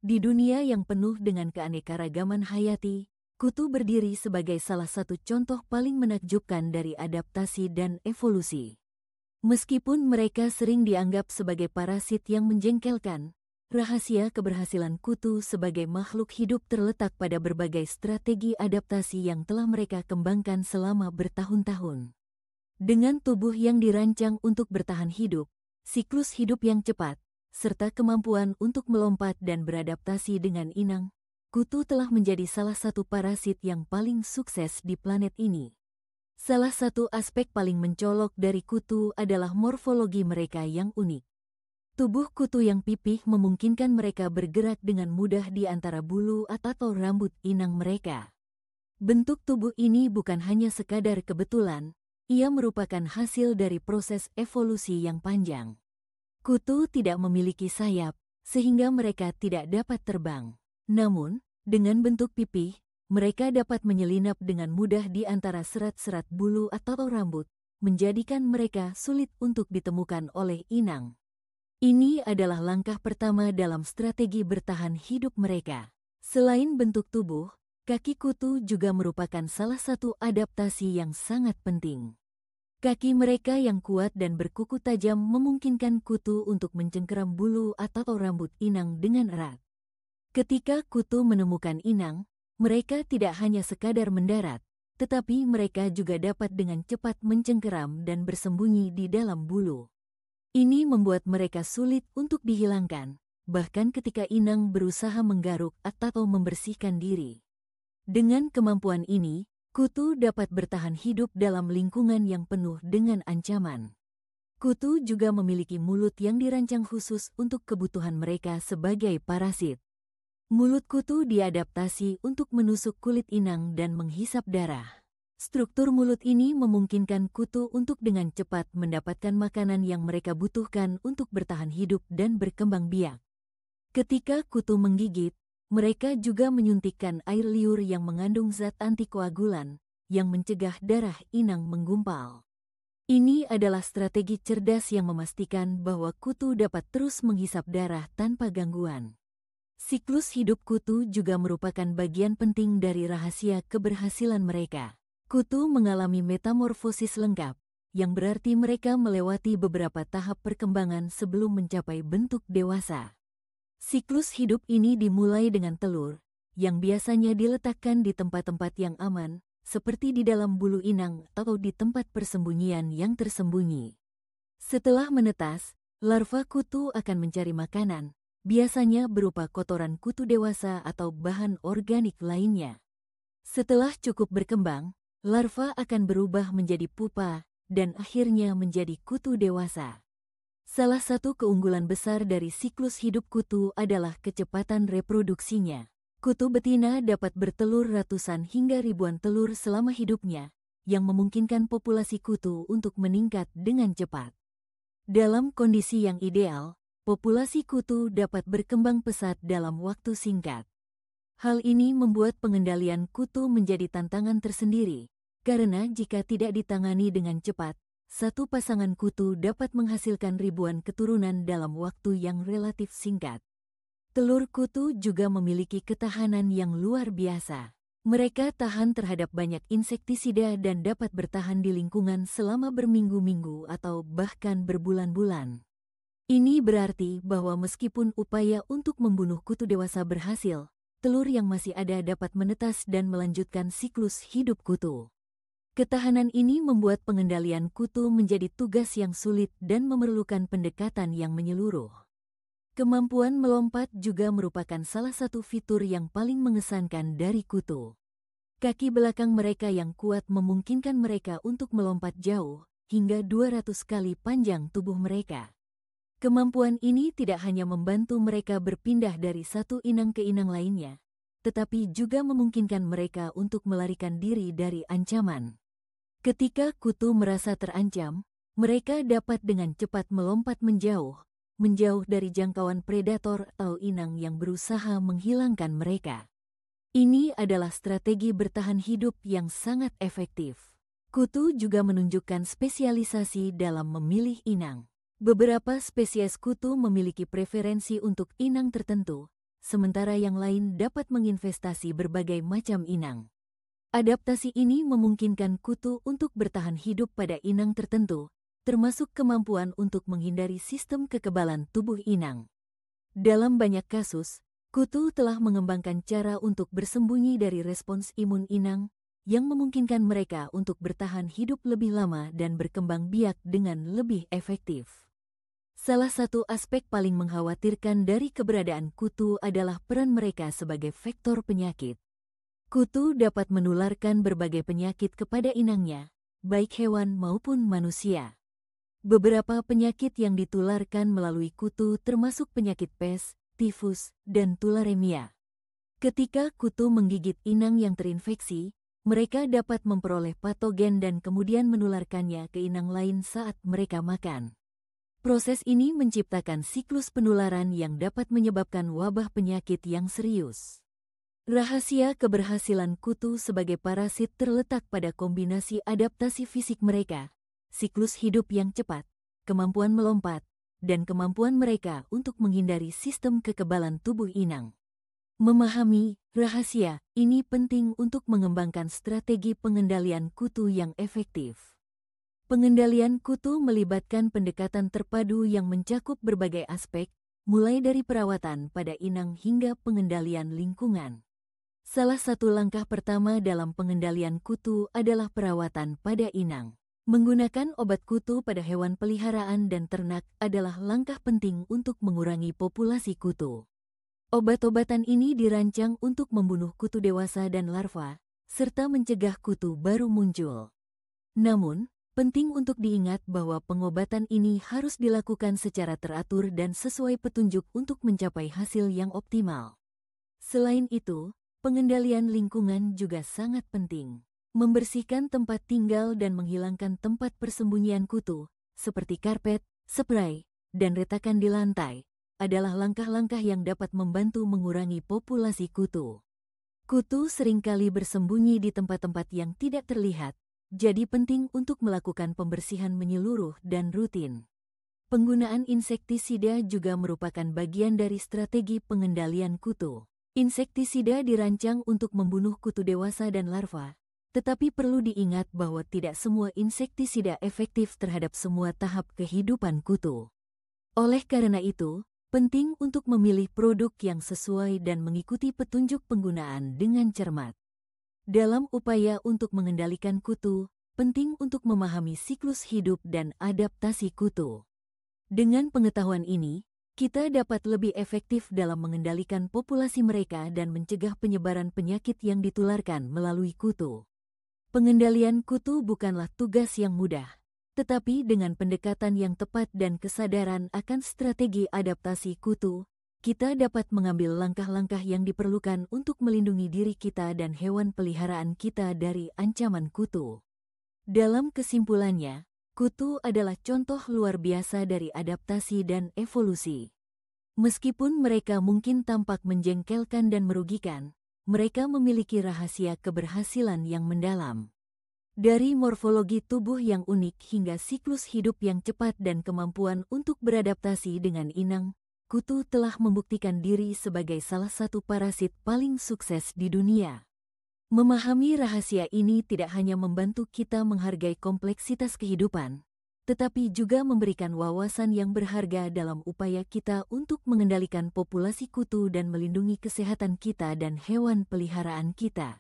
Di dunia yang penuh dengan keanekaragaman hayati, kutu berdiri sebagai salah satu contoh paling menakjubkan dari adaptasi dan evolusi. Meskipun mereka sering dianggap sebagai parasit yang menjengkelkan, rahasia keberhasilan kutu sebagai makhluk hidup terletak pada berbagai strategi adaptasi yang telah mereka kembangkan selama bertahun-tahun. Dengan tubuh yang dirancang untuk bertahan hidup, siklus hidup yang cepat, serta kemampuan untuk melompat dan beradaptasi dengan inang, kutu telah menjadi salah satu parasit yang paling sukses di planet ini. Salah satu aspek paling mencolok dari kutu adalah morfologi mereka yang unik. Tubuh kutu yang pipih memungkinkan mereka bergerak dengan mudah di antara bulu atau rambut inang mereka. Bentuk tubuh ini bukan hanya sekadar kebetulan, ia merupakan hasil dari proses evolusi yang panjang. Kutu tidak memiliki sayap, sehingga mereka tidak dapat terbang. Namun, dengan bentuk pipih, mereka dapat menyelinap dengan mudah di antara serat-serat bulu atau rambut, menjadikan mereka sulit untuk ditemukan oleh inang. Ini adalah langkah pertama dalam strategi bertahan hidup mereka. Selain bentuk tubuh, kaki kutu juga merupakan salah satu adaptasi yang sangat penting. Kaki mereka yang kuat dan berkuku tajam memungkinkan kutu untuk mencengkeram bulu atau rambut inang dengan erat. Ketika kutu menemukan inang, mereka tidak hanya sekadar mendarat, tetapi mereka juga dapat dengan cepat mencengkeram dan bersembunyi di dalam bulu. Ini membuat mereka sulit untuk dihilangkan, bahkan ketika inang berusaha menggaruk atau membersihkan diri. Dengan kemampuan ini, kutu dapat bertahan hidup dalam lingkungan yang penuh dengan ancaman. Kutu juga memiliki mulut yang dirancang khusus untuk kebutuhan mereka sebagai parasit. Mulut kutu diadaptasi untuk menusuk kulit inang dan menghisap darah. Struktur mulut ini memungkinkan kutu untuk dengan cepat mendapatkan makanan yang mereka butuhkan untuk bertahan hidup dan berkembang biak. Ketika kutu menggigit, mereka juga menyuntikkan air liur yang mengandung zat antikoagulan, yang mencegah darah inang menggumpal. Ini adalah strategi cerdas yang memastikan bahwa kutu dapat terus menghisap darah tanpa gangguan. Siklus hidup kutu juga merupakan bagian penting dari rahasia keberhasilan mereka. Kutu mengalami metamorfosis lengkap, yang berarti mereka melewati beberapa tahap perkembangan sebelum mencapai bentuk dewasa. Siklus hidup ini dimulai dengan telur, yang biasanya diletakkan di tempat-tempat yang aman, seperti di dalam bulu inang atau di tempat persembunyian yang tersembunyi. Setelah menetas, larva kutu akan mencari makanan, biasanya berupa kotoran kutu dewasa atau bahan organik lainnya. Setelah cukup berkembang, larva akan berubah menjadi pupa dan akhirnya menjadi kutu dewasa. Salah satu keunggulan besar dari siklus hidup kutu adalah kecepatan reproduksinya. Kutu betina dapat bertelur ratusan hingga ribuan telur selama hidupnya, yang memungkinkan populasi kutu untuk meningkat dengan cepat. Dalam kondisi yang ideal, populasi kutu dapat berkembang pesat dalam waktu singkat. Hal ini membuat pengendalian kutu menjadi tantangan tersendiri, karena jika tidak ditangani dengan cepat, satu pasangan kutu dapat menghasilkan ribuan keturunan dalam waktu yang relatif singkat. Telur kutu juga memiliki ketahanan yang luar biasa. Mereka tahan terhadap banyak insektisida dan dapat bertahan di lingkungan selama berminggu-minggu atau bahkan berbulan-bulan. Ini berarti bahwa meskipun upaya untuk membunuh kutu dewasa berhasil, telur yang masih ada dapat menetas dan melanjutkan siklus hidup kutu. Ketahanan ini membuat pengendalian kutu menjadi tugas yang sulit dan memerlukan pendekatan yang menyeluruh. Kemampuan melompat juga merupakan salah satu fitur yang paling mengesankan dari kutu. Kaki belakang mereka yang kuat memungkinkan mereka untuk melompat jauh, hingga 200 kali panjang tubuh mereka. Kemampuan ini tidak hanya membantu mereka berpindah dari satu inang ke inang lainnya, tetapi juga memungkinkan mereka untuk melarikan diri dari ancaman. Ketika kutu merasa terancam, mereka dapat dengan cepat melompat menjauh dari jangkauan predator atau inang yang berusaha menghilangkan mereka. Ini adalah strategi bertahan hidup yang sangat efektif. Kutu juga menunjukkan spesialisasi dalam memilih inang. Beberapa spesies kutu memiliki preferensi untuk inang tertentu, sementara yang lain dapat menginvestasi berbagai macam inang. Adaptasi ini memungkinkan kutu untuk bertahan hidup pada inang tertentu, termasuk kemampuan untuk menghindari sistem kekebalan tubuh inang. Dalam banyak kasus, kutu telah mengembangkan cara untuk bersembunyi dari respons imun inang, yang memungkinkan mereka untuk bertahan hidup lebih lama dan berkembang biak dengan lebih efektif. Salah satu aspek paling mengkhawatirkan dari keberadaan kutu adalah peran mereka sebagai vektor penyakit. Kutu dapat menularkan berbagai penyakit kepada inangnya, baik hewan maupun manusia. Beberapa penyakit yang ditularkan melalui kutu termasuk penyakit pes, tifus, dan tularemia. Ketika kutu menggigit inang yang terinfeksi, mereka dapat memperoleh patogen dan kemudian menularkannya ke inang lain saat mereka makan. Proses ini menciptakan siklus penularan yang dapat menyebabkan wabah penyakit yang serius. Rahasia keberhasilan kutu sebagai parasit terletak pada kombinasi adaptasi fisik mereka, siklus hidup yang cepat, kemampuan melompat, dan kemampuan mereka untuk menghindari sistem kekebalan tubuh inang. Memahami rahasia ini penting untuk mengembangkan strategi pengendalian kutu yang efektif. Pengendalian kutu melibatkan pendekatan terpadu yang mencakup berbagai aspek, mulai dari perawatan pada inang hingga pengendalian lingkungan. Salah satu langkah pertama dalam pengendalian kutu adalah perawatan pada inang. Menggunakan obat kutu pada hewan peliharaan dan ternak adalah langkah penting untuk mengurangi populasi kutu. Obat-obatan ini dirancang untuk membunuh kutu dewasa dan larva, serta mencegah kutu baru muncul. Namun, penting untuk diingat bahwa pengobatan ini harus dilakukan secara teratur dan sesuai petunjuk untuk mencapai hasil yang optimal. Selain itu, pengendalian lingkungan juga sangat penting. Membersihkan tempat tinggal dan menghilangkan tempat persembunyian kutu, seperti karpet, spray, dan retakan di lantai, adalah langkah-langkah yang dapat membantu mengurangi populasi kutu. Kutu seringkali bersembunyi di tempat-tempat yang tidak terlihat, jadi penting untuk melakukan pembersihan menyeluruh dan rutin. Penggunaan insektisida juga merupakan bagian dari strategi pengendalian kutu. Insektisida dirancang untuk membunuh kutu dewasa dan larva, tetapi perlu diingat bahwa tidak semua insektisida efektif terhadap semua tahap kehidupan kutu. Oleh karena itu, penting untuk memilih produk yang sesuai dan mengikuti petunjuk penggunaan dengan cermat. Dalam upaya untuk mengendalikan kutu, penting untuk memahami siklus hidup dan adaptasi kutu. Dengan pengetahuan ini, kita dapat lebih efektif dalam mengendalikan populasi mereka dan mencegah penyebaran penyakit yang ditularkan melalui kutu. Pengendalian kutu bukanlah tugas yang mudah, tetapi dengan pendekatan yang tepat dan kesadaran akan strategi adaptasi kutu, kita dapat mengambil langkah-langkah yang diperlukan untuk melindungi diri kita dan hewan peliharaan kita dari ancaman kutu. Dalam kesimpulannya, kutu adalah contoh luar biasa dari adaptasi dan evolusi. Meskipun mereka mungkin tampak menjengkelkan dan merugikan, mereka memiliki rahasia keberhasilan yang mendalam. Dari morfologi tubuh yang unik hingga siklus hidup yang cepat dan kemampuan untuk beradaptasi dengan inang, kutu telah membuktikan diri sebagai salah satu parasit paling sukses di dunia. Memahami rahasia ini tidak hanya membantu kita menghargai kompleksitas kehidupan, tetapi juga memberikan wawasan yang berharga dalam upaya kita untuk mengendalikan populasi kutu dan melindungi kesehatan kita dan hewan peliharaan kita.